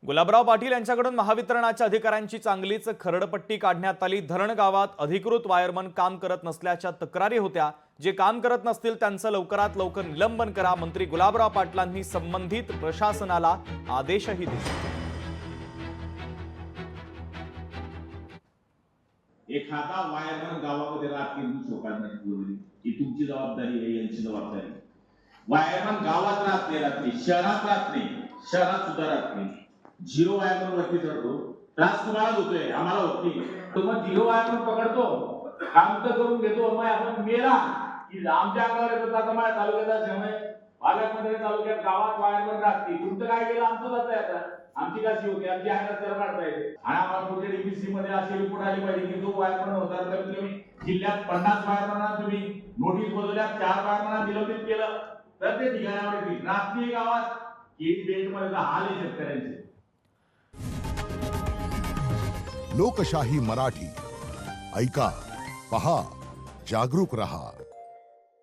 गुलाबराव पाटील यांच्याकडून महावितरणाच्या अधिकाऱ्यांची चांगलीच खरडपट्टी काढण्यात आली। धरण गावात अधिकृत वायरमन काम करत नसल्याच्या तक्रारी होत्या। जे काम करत नसतील त्यांचं लवकरात लवकर निलंबन करा, मंत्री गुलाबराव पाटलांनी संबंधित प्रशासनाला आदेशही दिले। एखादा वायरमन गावामध्ये रात्री लोकांना ही तुमची जबाबदारी आहे, यांची जबाबदारी। वायरमन गावात राहत नाही, रात्री शहरात राहत नाही, शहरात सुद्धा राहत नाही। झिरो वायरमन वरती चढतो, त्रास तुम्हाला होतोय, आम्हाला होत नाही। तो मग झिरो वायरमन पकडतो, काम तर करून घेतो, मग आपण मेला की आमच्या अंगावर येतो। आता माझ्या तालुक्याचा समय पालकमंत्री तालुक्यात गावात वायरमन राहते, तुमचं काय केलं आमचं जात आहे। आता आमची कशी होती, आमची आहे तर काढता येते। आणि आम्हाला पुढच्या डीपीसी मध्ये अशी रिपोर्ट आली पाहिजे की जो वायरमन होता तर तुम्ही जिल्ह्यात 50 वायरमनांना तुम्ही नोटीस बदलल्या, 4 वायरमनांना निलंबित केलं, तर ते ठिकाणावर रात्री गावात केडी बेल्ट मध्ये हाल आहे शेतकऱ्यांचे। लोकशाही मराठी ऐका, पहा, जागरूक रहा।